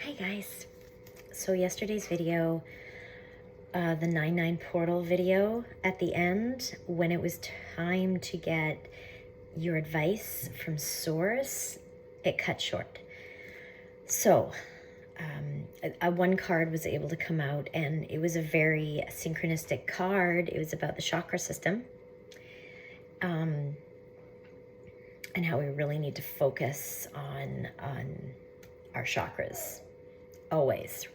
Hi guys. So yesterday's video, the 9-9 portal video at the end, when it was time to get your advice from source, it cut short. So one card was able to come out, and it was a very synchronistic card. It was about the chakra system, and how we really need to focus on our chakras always.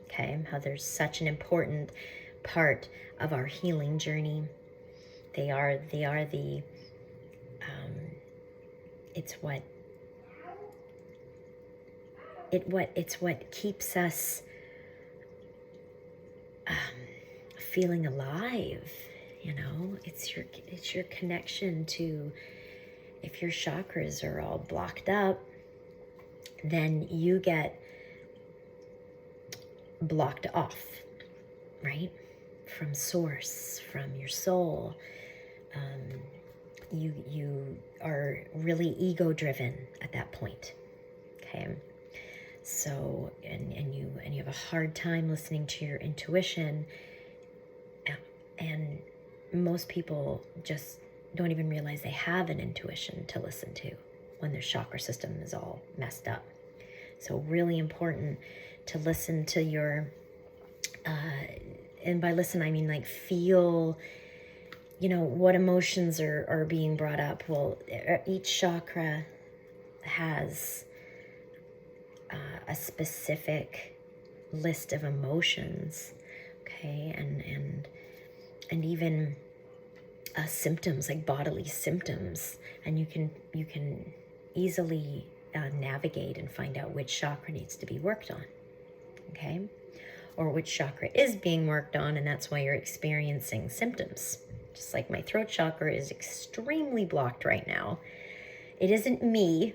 Okay, how there's such an important part of our healing journey. They are the it's what keeps us feeling alive. You know, it's your connection to. If your chakras are all blocked up, then you get blocked off, right? From source, from your soul. You are really ego driven at that point. Okay. So and you have a hard time listening to your intuition, and most people just don't even realize they have an intuition to listen to when their chakra system is all messed up. So really important to listen to your, and by listen, I mean like feel, you know, what emotions are being brought up. Well, each chakra has a specific list of emotions, okay, and even symptoms, like bodily symptoms, and you can easily navigate and find out which chakra needs to be worked on, okay, or which chakra is being worked on, and that's why you're experiencing symptoms. Just like my throat chakra is extremely blocked right now. It isn't me,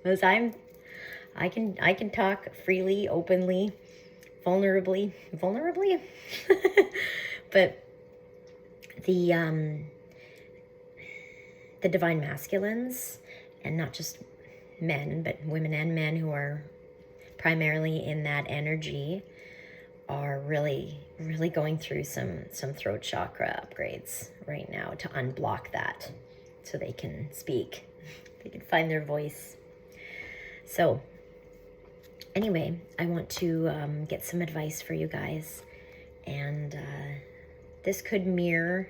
because I can talk freely, openly, vulnerably, but the divine masculines, and not just men, but women and men who are primarily in that energy, are really going through some throat chakra upgrades right now to unblock that, so they can speak, they can find their voice. So anyway, I want to get some advice for you guys, and this could mirror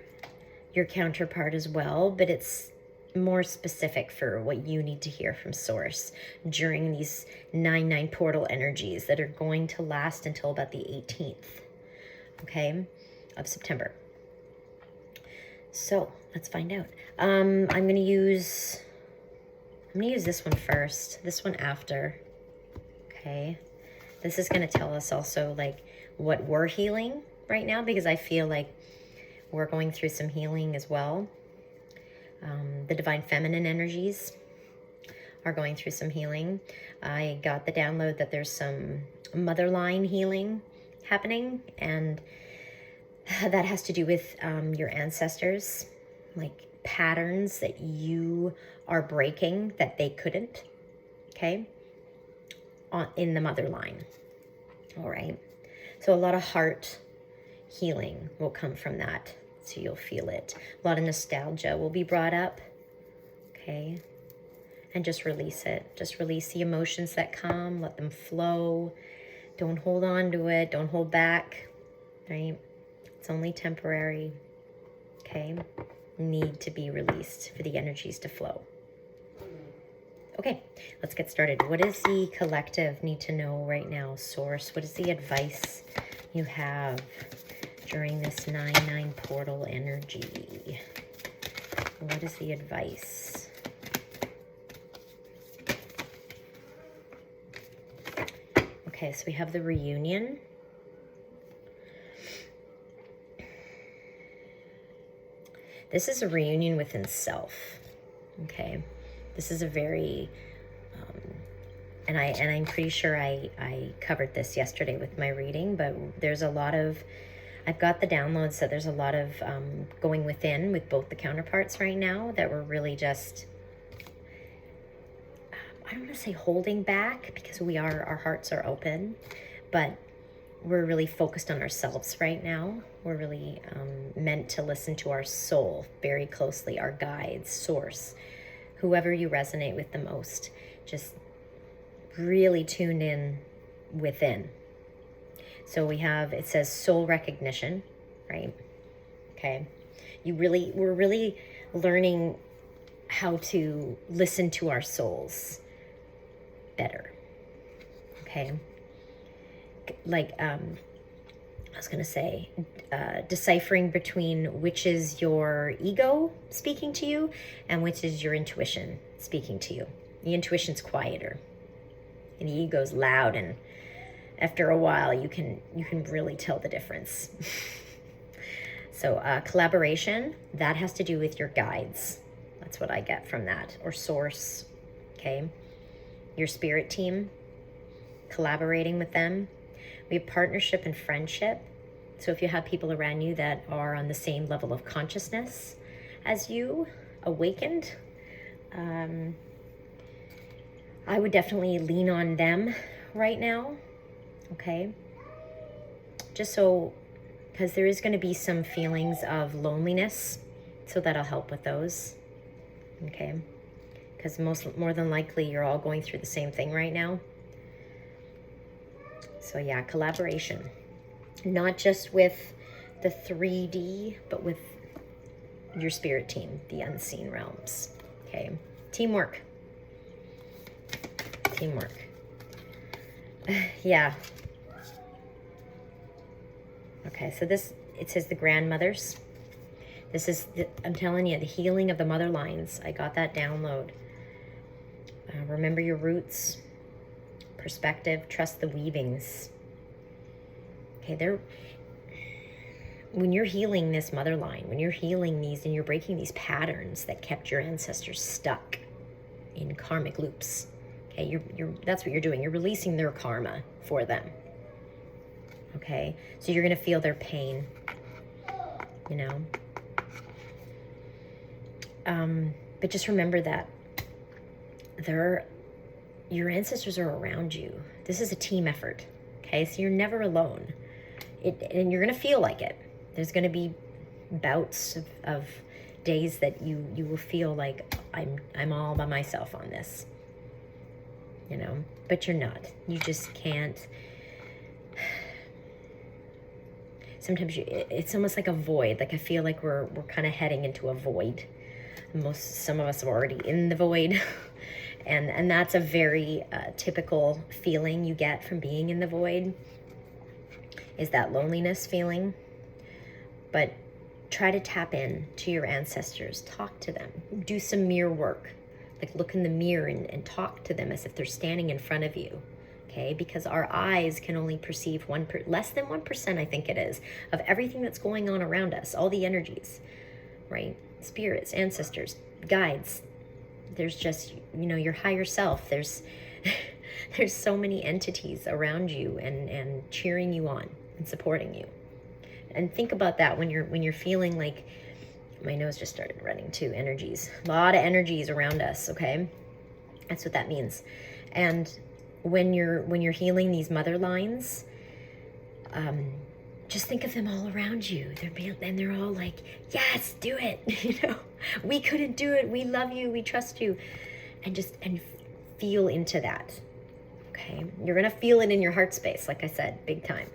your counterpart as well, but it's more specific for what you need to hear from source during these 9-9 portal energies that are going to last until about the 18th, okay, of September. So let's find out. I'm gonna use this one first, this one after. Okay, this is gonna tell us also like what we're healing right now, because I feel like we're going through some healing as well. The divine feminine energies are going through some healing. I got the download that there's some mother line healing happening, and that has to do with your ancestors, like patterns that you are breaking that they couldn't, okay, in the mother line. All right, so a lot of heart healing will come from that, so you'll feel it. A lot of nostalgia will be brought up, okay, and just release it. Just release the emotions that come, let them flow. Don't hold on to it, don't hold back, right? It's only temporary, okay? Need to be released for the energies to flow. Okay, let's get started. What does the collective need to know right now, source? What is the advice you have during this 9-9 portal energy? What is the advice? Okay, so we have the reunion. This is a reunion within self, okay? This is a very, and I'm pretty sure I covered this yesterday with my reading, but there's a lot of, I've got the downloads that there's a lot of going within with both the counterparts right now that we're really just, I don't want to say holding back, because our hearts are open, but we're really focused on ourselves right now. We're really meant to listen to our soul very closely, our guides, source, whoever you resonate with the most. Just really tuned in within. So we have, it says soul recognition, right? Okay. We're really learning how to listen to our souls better. Okay. Like, I was going to say, deciphering between which is your ego speaking to you and which is your intuition speaking to you. The intuition's quieter and the ego's loud, and after a while you can really tell the difference. So collaboration, that has to do with your guides. That's what I get from that, or source. Okay. Your spirit team, collaborating with them. We have partnership and friendship. So if you have people around you that are on the same level of consciousness as you, awakened, I would definitely lean on them right now. Okay. Just so, because there is going to be some feelings of loneliness, so that'll help with those. Okay. Because more than likely you're all going through the same thing right now. So yeah, collaboration, not just with the 3D, but with your spirit team, the unseen realms. Okay. Teamwork. Yeah. Okay, so this, it says the grandmothers. This is, I'm telling you, the healing of the mother lines. I got that download. Remember your roots. Perspective, trust the weavings. Okay, when you're healing this mother line, when you're healing these and you're breaking these patterns that kept your ancestors stuck in karmic loops. Okay, that's what you're doing. You're releasing their karma for them. Okay, so you're gonna feel their pain, you know. But just remember that your ancestors are around you. This is a team effort, okay? So you're never alone. And you're gonna feel like it. There's gonna be bouts of days that you will feel like I'm all by myself on this, you know, but you're not. You just can't. Sometimes it's almost like a void. Like I feel like we're kind of heading into a void. Some of us are already in the void. And that's a very typical feeling you get from being in the void, is that loneliness feeling. But try to tap in to your ancestors. Talk to them. Do some mirror work. Like look in the mirror and talk to them as if they're standing in front of you. Okay? Because our eyes can only perceive less than 1%, I think it is, of everything that's going on around us. All the energies, right? Spirits, ancestors, guides. There's just, you know, your higher self. There's so many entities around you and cheering you on and supporting you. And think about that when you're feeling like, my nose just started running too, energies. A lot of energies around us, okay? That's what that means. And when you're healing these mother lines, just think of them all around you. They're all like, yes, do it. You know, we couldn't do it. We love you. We trust you. And feel into that. Okay. You're going to feel it in your heart space. Like I said, big time.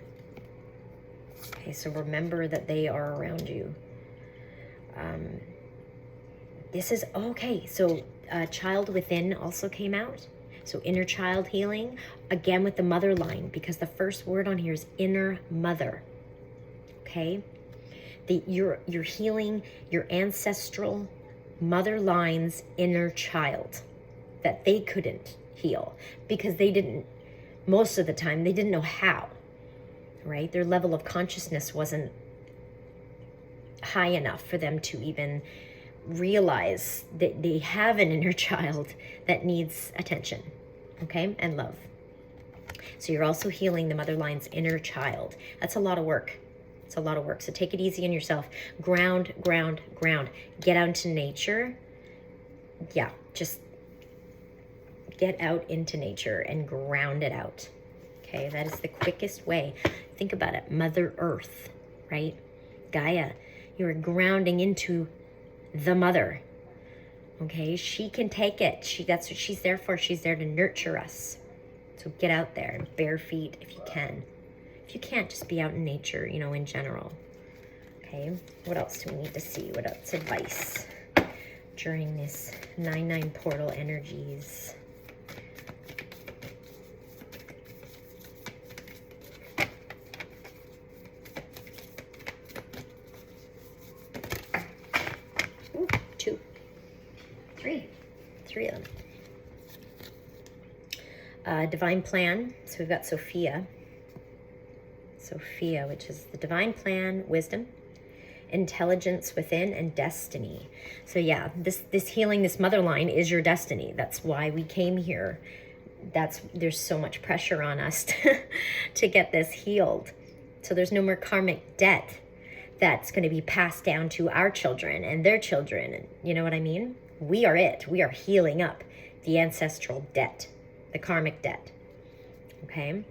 Okay. So remember that they are around you. This is okay. So child within also came out. So inner child healing, again with the mother line, because the first word on here is inner mother. Okay, you're healing your ancestral mother line's inner child that they couldn't heal because they didn't, most of the time, they didn't know how, right? Their level of consciousness wasn't high enough for them to even realize that they have an inner child that needs attention, okay, and love. So you're also healing the mother line's inner child. That's a lot of work. It's a lot of work. So take it easy on yourself. Ground, ground, ground. Get out into nature. Yeah, just get out into nature and ground it out. Okay, that is the quickest way. Think about it. Mother Earth, right? Gaia, you are grounding into the mother. Okay, she can take it. That's what she's there for. She's there to nurture us. So get out there, bare feet if you can. If you can't, just be out in nature, you know, in general. Okay, what else do we need to see? What else advice during this 9/9 portal energies? Ooh, three of them. Divine plan. So we've got Sophia, which is the divine plan, wisdom, intelligence within, and destiny. So yeah, this healing, this mother line is your destiny. That's why we came here. There's so much pressure on us to get this healed. So there's no more karmic debt that's going to be passed down to our children and their children. And you know what I mean? We are it. We are healing up the ancestral debt, the karmic debt. Okay?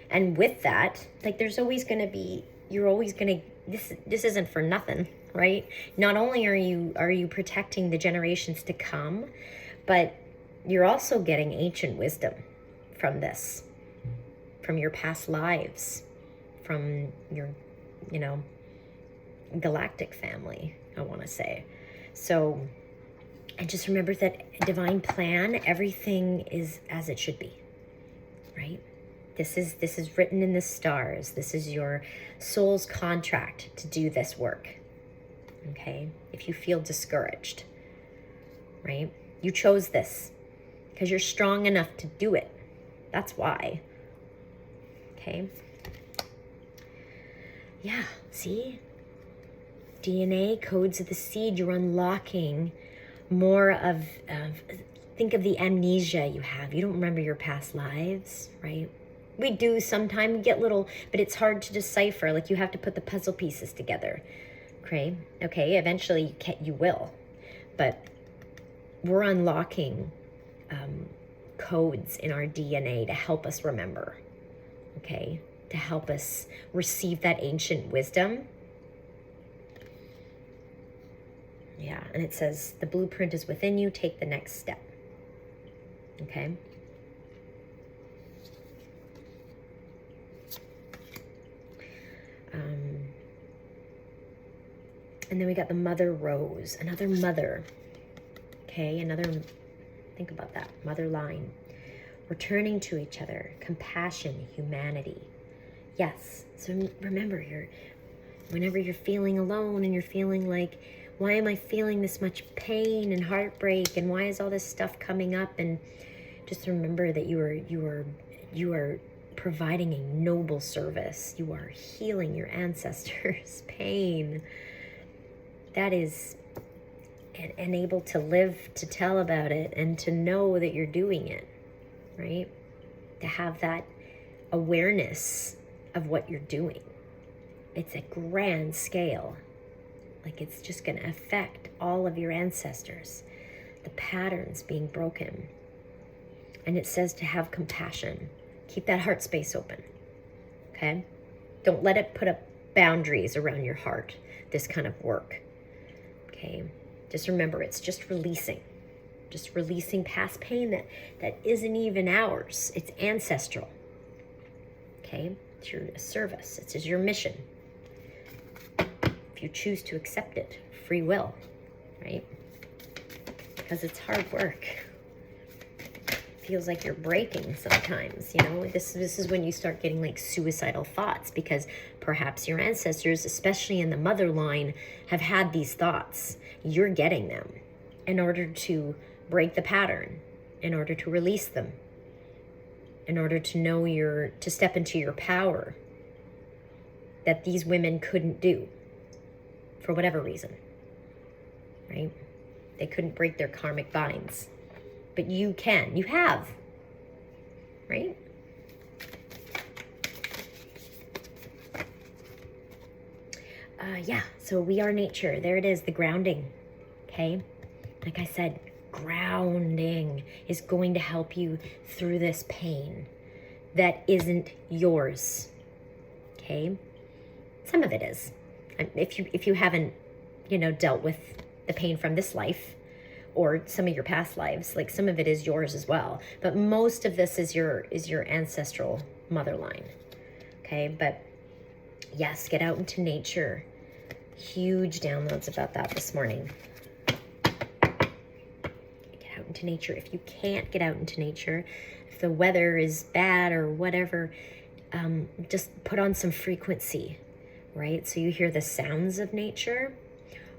And with that, like, there's always going to be, you're always going to, this isn't for nothing, right? Not only are you protecting the generations to come, but you're also getting ancient wisdom from this, from your past lives, from your, you know, galactic family, I want to say. So, and just remember that divine plan, everything is as it should be, right? This is written in the stars. This is your soul's contract to do this work. Okay? If you feel discouraged, right? You chose this because you're strong enough to do it. That's why. Okay? Yeah, see? DNA, codes of the seed, you're unlocking more of think of the amnesia you have. You don't remember your past lives, right? We do sometimes get little, but it's hard to decipher. Like, you have to put the puzzle pieces together. Okay, eventually you will. But we're unlocking codes in our DNA to help us remember. Okay, to help us receive that ancient wisdom. Yeah, and it says the blueprint is within you. Take the next step. Okay. And then we got the Mother Rose, another mother. Okay, think about that, mother line. Returning to each other, compassion, humanity. Yes, so remember, whenever you're feeling alone and you're feeling like, why am I feeling this much pain and heartbreak, and why is all this stuff coming up? And just remember that you are providing a noble service. You are healing your ancestors' pain. That is, and able to live to tell about it and to know that you're doing it, right? To have that awareness of what you're doing. It's a grand scale. Like, it's just going to affect all of your ancestors, the patterns being broken. And it says to have compassion. Keep that heart space open, okay? Don't let it put up boundaries around your heart, this kind of work, okay? Just remember, it's just releasing past pain that isn't even ours. It's ancestral, okay? It's your service. It's your mission. If you choose to accept it, free will, right? Because it's hard work. Feels like you're breaking sometimes, you know. This is when you start getting like suicidal thoughts, because perhaps your ancestors, especially in the mother line, have had these thoughts. You're getting them in order to break the pattern, in order to release them, in order to know to step into your power that these women couldn't do for whatever reason, right? They couldn't break their karmic binds. But you can. You have. Right? Yeah. So we are nature. There it is. The grounding. Okay? Like I said, grounding is going to help you through this pain that isn't yours. Okay? Some of it is. If you haven't, dealt with the pain from this life or some of your past lives, like some of it is yours as well. But most of this is your ancestral mother line. Okay? But yes, get out into nature. Huge downloads about that this morning. Get out into nature. If you can't get out into nature, if the weather is bad or whatever, just put on some frequency, right? So you hear the sounds of nature,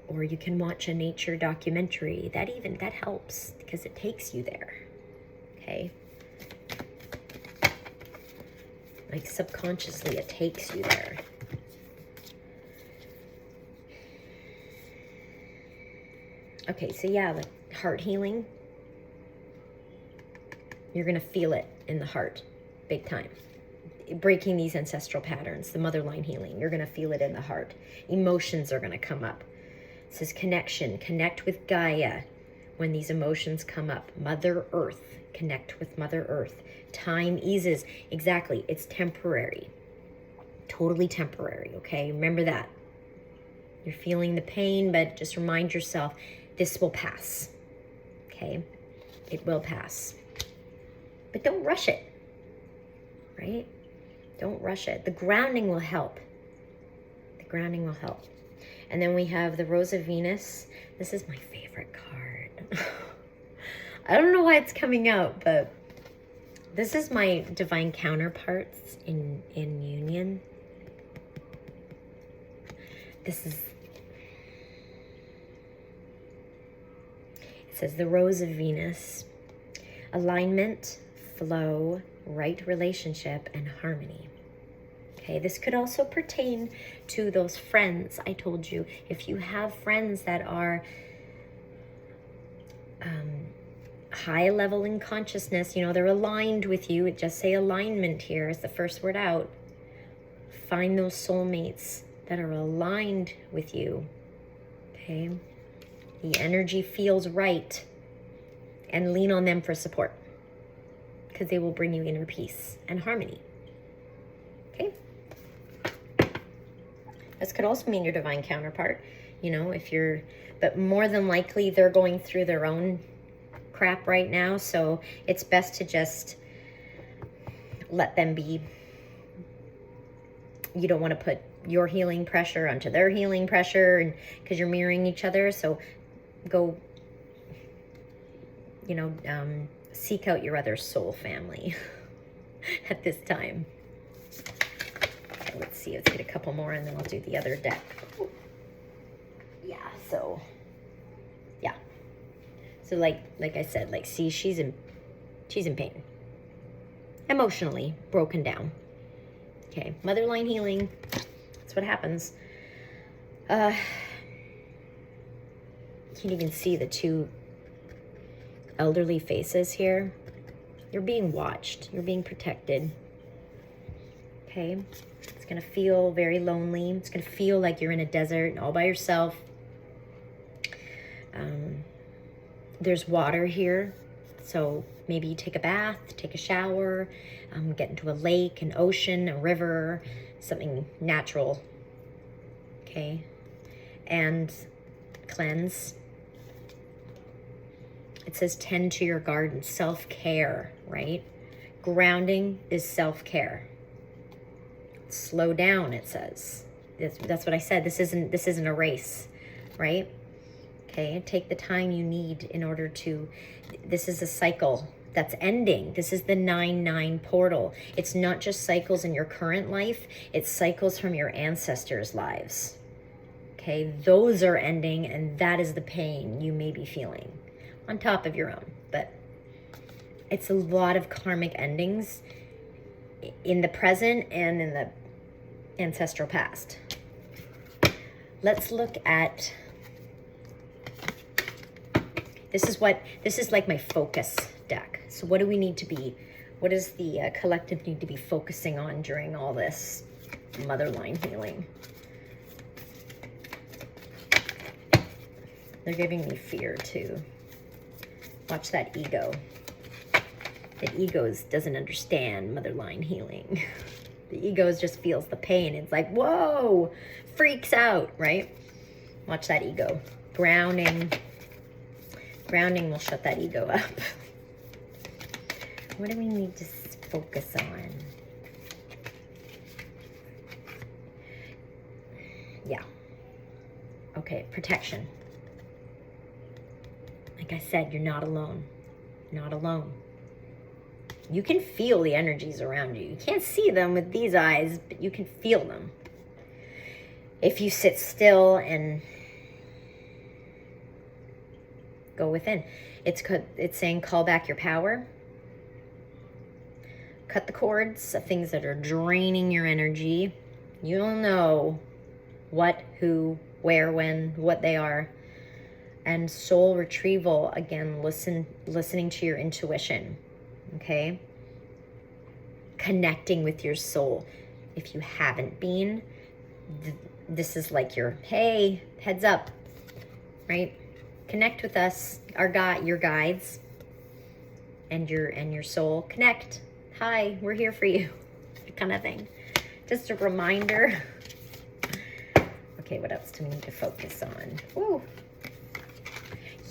or you can watch a nature documentary. That helps because it takes you there. Okay? Like subconsciously, it takes you there. Okay, so yeah, like heart healing. You're going to feel it in the heart, big time. Breaking these ancestral patterns, the mother line healing, you're going to feel it in the heart. Emotions are going to come up. It says connection, connect with Gaia when these emotions come up. Mother Earth, connect with Mother Earth. Time eases. Exactly, it's temporary. Totally temporary, okay? Remember that. You're feeling the pain, but just remind yourself, this will pass, okay? It will pass. But don't rush it, right? Don't rush it. The grounding will help. The grounding will help. And then we have the Rose of Venus. This is my favorite card. I don't know why it's coming out, but this is my divine counterparts in union. This is... It says the Rose of Venus, alignment, flow, right relationship, and harmony. Okay, this could also pertain to those friends I told you. If you have friends that are high level in consciousness, they're aligned with you. It just say alignment here is the first word out. Find those soulmates that are aligned with you. Okay. The energy feels right, and lean on them for support because they will bring you inner peace and harmony. Okay? This could also mean your divine counterpart, but more than likely they're going through their own crap right now, so it's best to just let them be. You don't want to put your healing pressure onto their healing pressure, and because you're mirroring each other, so go, seek out your other soul family at this time. Okay, let's see. Let's get a couple more, and then I'll do the other deck. Yeah. So, yeah. So, like I said, see, she's in pain, emotionally broken down. Okay, mother line healing. That's what happens. You can even see the two elderly faces here. You're being watched. You're being protected. Okay? It's going to feel very lonely. It's going to feel like you're in a desert all by yourself. There's water here. So maybe you take a bath, take a shower, get into a lake, an ocean, a river, something natural. Okay? And cleanse. It says tend to your garden, self-care, right? Grounding is self-care. Slow down, it says. That's what I said. This isn't a race, right? Okay, take the time you need in order to, this is a cycle that's ending. This is the 9-9 portal. It's not just cycles in your current life, it's cycles from your ancestors' lives. Okay, those are ending, and that is the pain you may be feeling on top of your own. But it's a lot of karmic endings in the present and in the ancestral past. Let's look at, this is like my focus deck. So what do we need to be, what does the collective need to be focusing on during all this mother line healing? They're giving me fear too. Watch that ego. That ego doesn't understand mother line healing. The ego just feels the pain. It's like, whoa, freaks out, right? Watch that ego. Grounding. Grounding will shut that ego up. What do we need to focus on? Yeah. Okay, protection. Like I said, you're not alone. Not alone. You can feel the energies around you. You can't see them with these eyes, but you can feel them. If you sit still and go within. It's saying call back your power. Cut the cords of things that are draining your energy. You don't know what, who, where, when, what they are. And soul retrieval, again, listening to your intuition, okay? Connecting with your soul. If you haven't been, this is like your, hey, heads up, right? Connect with us, your guides, and your soul. Connect. Hi, we're here for you, kind of thing. Just a reminder. Okay, what else do we need to focus on? Ooh.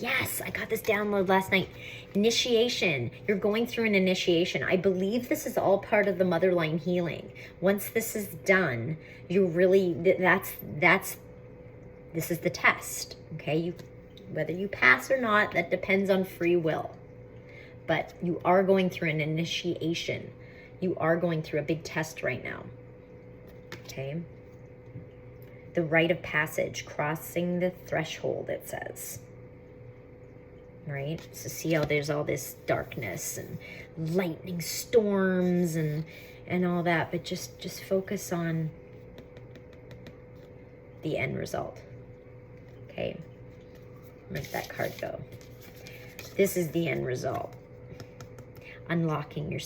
Yes, I got this download last night. Initiation. You're going through an initiation. I believe this is all part of the motherline healing. Once this is done, you really, this is the test, okay? Whether you pass or not, that depends on free will. But you are going through an initiation. You are going through a big test right now, okay? The rite of passage, crossing the threshold, it says. Right? So see how there's all this darkness and lightning storms and all that, but just focus on the end result. Okay? Where'd that card go? This is the end result. Unlocking your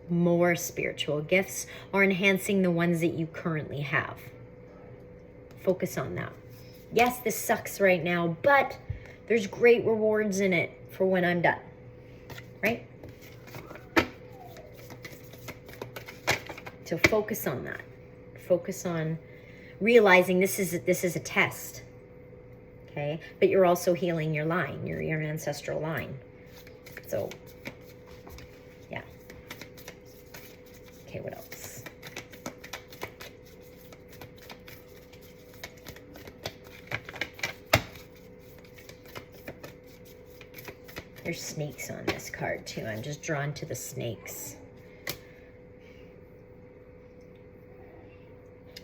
more spiritual gifts, or enhancing the ones that you currently have. Focus on that. Yes, this sucks right now, but there's great rewards in it for when I'm done, right? So focus on that. Focus on realizing this is a test, okay? But you're also healing your line, your ancestral line. So, yeah. Okay, what else? There's snakes on this card too. I'm just drawn to the snakes.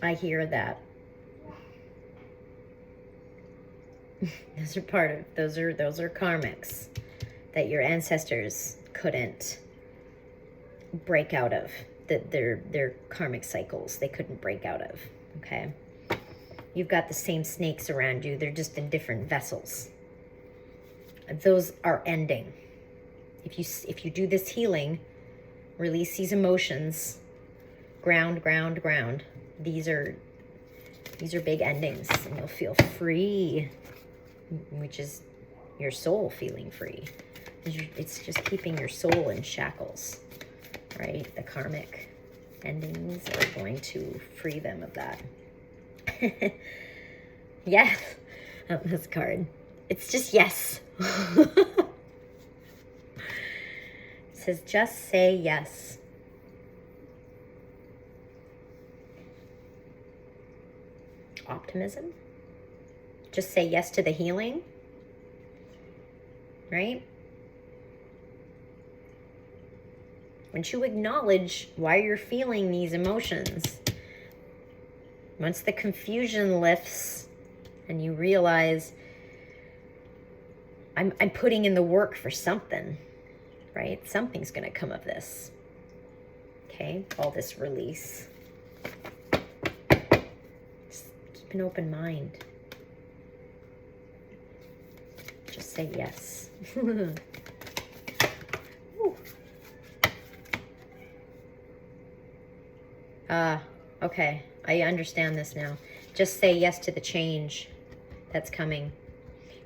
I hear that. Those are karmics that your ancestors couldn't break out of. Their karmic cycles they couldn't break out of. Okay. You've got the same snakes around you. They're just in different vessels. Those are ending. If you do this healing, release these emotions, ground. These are big endings, and you'll feel free, which is your soul feeling free. It's just keeping your soul in shackles, right? The karmic endings are going to free them of that. Yes, this card. It's just yes. It says, just say yes. Optimism. Just say yes to the healing. Right? Once you acknowledge why you're feeling these emotions, once the confusion lifts and you realize, I'm putting in the work for something, right? Something's going to come of this. Okay? All this release. Just keep an open mind. Just say yes. Okay. I understand this now. Just say yes to the change that's coming.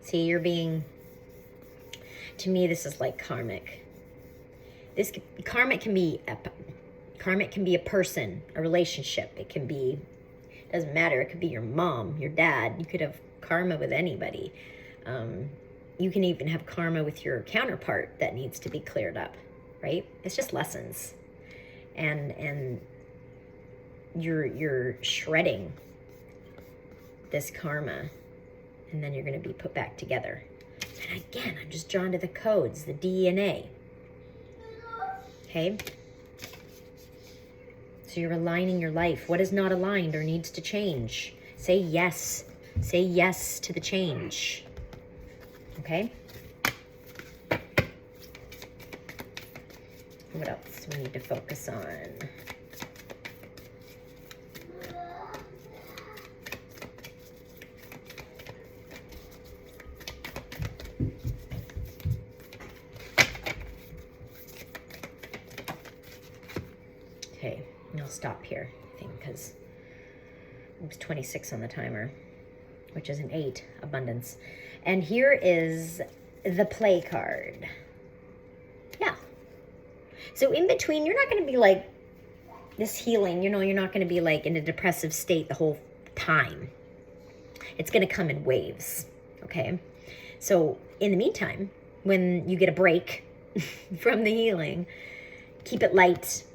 See, you're being to me, this is like karmic. This karmic can be a person, a relationship. It can be, doesn't matter. It could be your mom, your dad. You could have karma with anybody. You can even have karma with your counterpart that needs to be cleared up, right? It's just lessons, and you're shredding this karma, and then you're going to be put back together. And again, I'm just drawn to the codes, the DNA. Okay? So you're aligning your life. What is not aligned or needs to change? Say yes. Say yes to the change. Okay? What else do we need to focus on? Okay, and I'll stop here, I think, because it was 26 on the timer, which is an 8, abundance. And here is the play card. Yeah. So in between, you're not going to be like this healing, you know, you're not going to be like in a depressive state the whole time. It's going to come in waves, okay? So in the meantime, when you get a break from the healing, keep it light.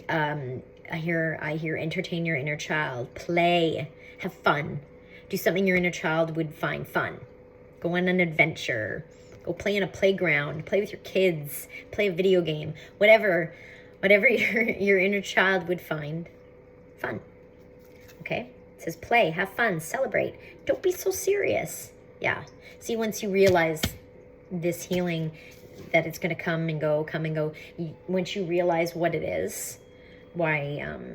I hear entertain your inner child, play, have fun, do something your inner child would find fun. Go on an adventure, go play in a playground, play with your kids, play a video game, whatever your inner child would find fun. Okay? It says play, have fun, celebrate. Don't be so serious. Yeah. See, once you realize this healing, that it's going to come and go, once you realize what it is, why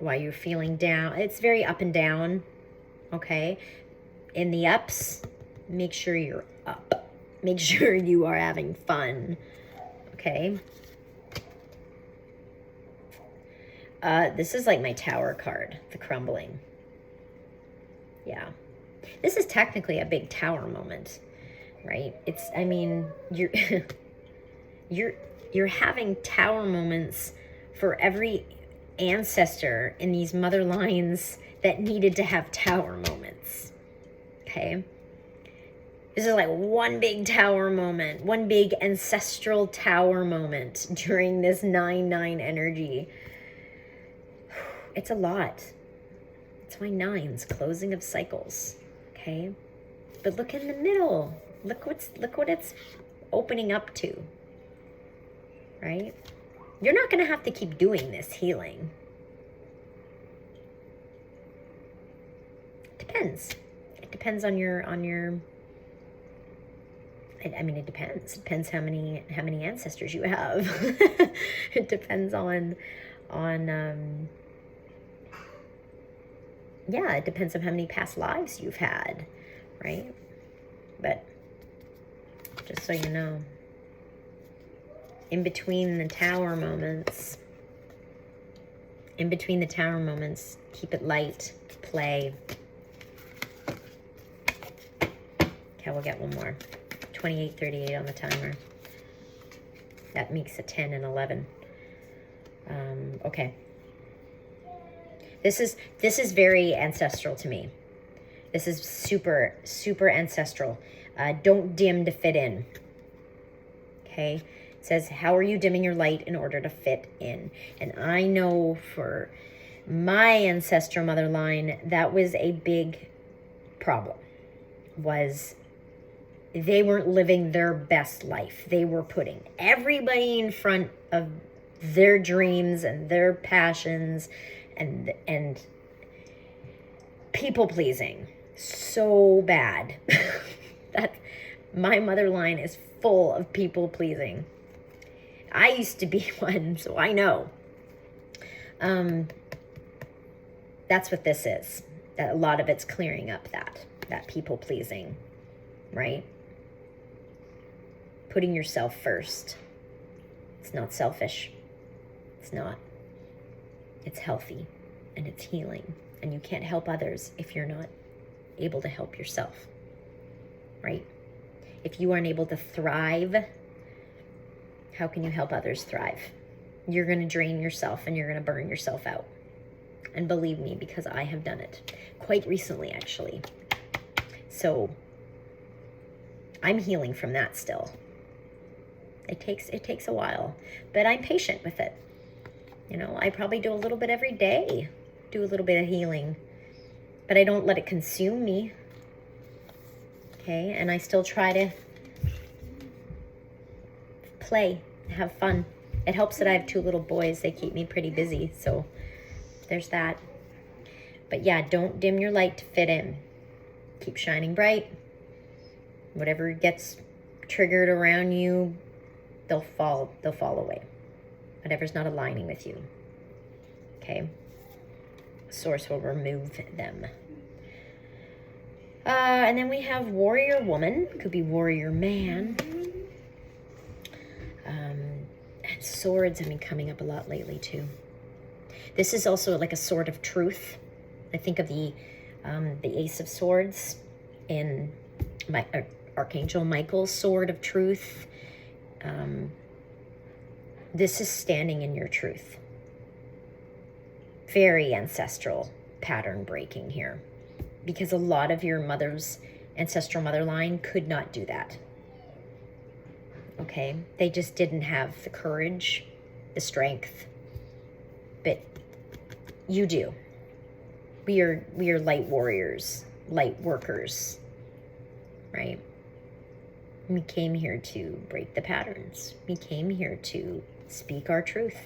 you're feeling down. It's very up and down, okay? In the ups, make sure you're up. Make sure you are having fun, okay? This is like my Tower card, the crumbling. Yeah. This is technically a big Tower moment, right? It's, I mean, you're having Tower moments for every ancestor in these mother lines that needed to have Tower moments, okay? This is like one big Tower moment, one big ancestral Tower moment during this 9-9 energy. It's a lot. It's why 9s, closing of cycles, okay? But look in the middle. Look what it's opening up to, right? You're not going to have to keep doing this healing. Depends. It depends on your I mean, it depends. It depends how many ancestors you have. It depends on yeah, it depends on how many past lives you've had, right? But just so you know, in between the Tower moments, keep it light, play. Okay, we'll get one more. 28:38 on the timer. That makes it 10 and 11. Okay. This is very ancestral to me. This is super, super ancestral. Don't dim to fit in. Okay? It says, how are you dimming your light in order to fit in? And I know for my ancestral mother line, that was a big problem. Was they weren't living their best life. They were putting everybody in front of their dreams and their passions and people pleasing so bad. That my mother line is full of people pleasing. I used to be one, so I know. That's what this is. A lot of it's clearing up that people pleasing, right? Putting yourself first. It's not selfish. It's not. It's healthy and it's healing. And you can't help others if you're not able to help yourself, right? If you aren't able to thrive, how can you help others thrive? You're going to drain yourself and you're going to burn yourself out. And believe me, because I have done it quite recently, actually. So I'm healing from that still. It takes a while, but I'm patient with it. You know, I probably do a little bit every day, do a little bit of healing, but I don't let it consume me. Okay, and I still try to play, have fun. It helps that I have 2 little boys. They keep me pretty busy, so there's that. But yeah, don't dim your light to fit in. Keep shining bright. Whatever gets triggered around you, they'll fall away. Whatever's not aligning with you. Okay? Source will remove them. And then we have warrior woman. Could be warrior man. And swords have been coming up a lot lately too. This is also like a sword of truth. I think of the Ace of Swords in Archangel Michael's sword of truth. This is standing in your truth. Very ancestral pattern breaking here. Because a lot of your mother's ancestral mother line could not do that. Okay? They just didn't have the courage, the strength. But you do. We are light warriors, light workers. Right? We came here to break the patterns. We came here to speak our truth,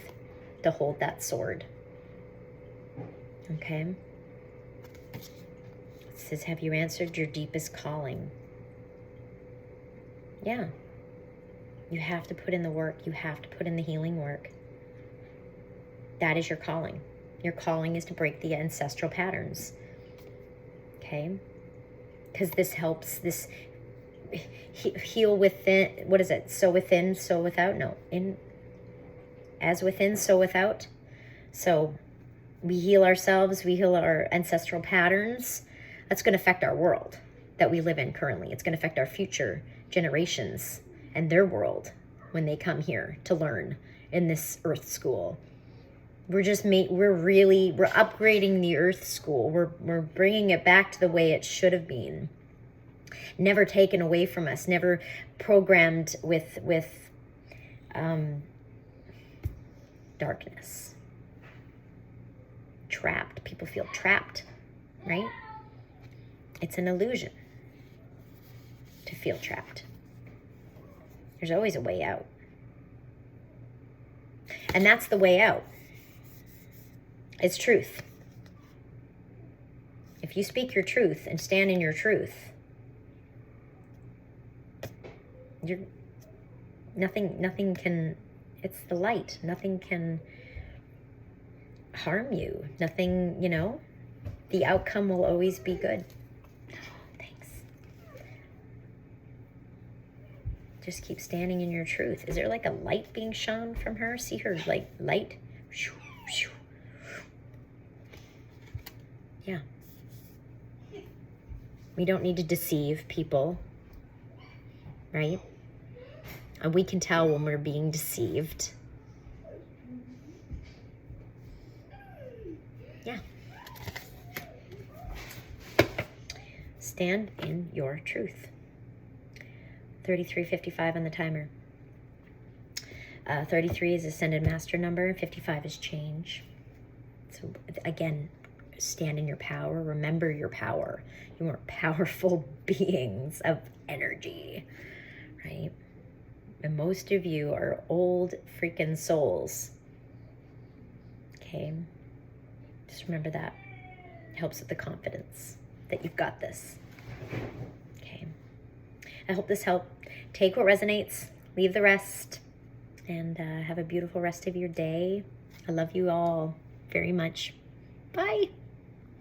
to hold that sword. Okay? It says, have you answered your deepest calling? Yeah. You have to put in the work. You have to put in the healing work. That is your calling. Your calling is to break the ancestral patterns. Okay? Because this helps, this heal within, what is it? So within, so without? No. As within, so without. So we heal ourselves, we heal our ancestral patterns. That's going to affect our world that we live in currently. It's going to affect our future generations and their world when they come here to learn in this earth school. We're upgrading the earth school. We're bringing it back to the way it should have been. Never taken away from us, never programmed with darkness. Trapped. People feel trapped, right? It's an illusion to feel trapped. There's always a way out. And that's the way out. It's truth. If you speak your truth and stand in your truth, nothing can, it's the light. Nothing can harm you. Nothing, the outcome will always be good. Thanks. Just keep standing in your truth. Is there like a light being shone from her? See her like light? Yeah. We don't need to deceive people, right? And we can tell when we're being deceived. Yeah. Stand in your truth. 3355 on the timer. 33 is Ascended Master number. 55 is change. So again, stand in your power. Remember your power. You are powerful beings of energy, right? And most of you are old freaking souls. Okay? Just remember that. It helps with the confidence that you've got this. Okay? I hope this helped. Take what resonates. Leave the rest. And have a beautiful rest of your day. I love you all very much. Bye.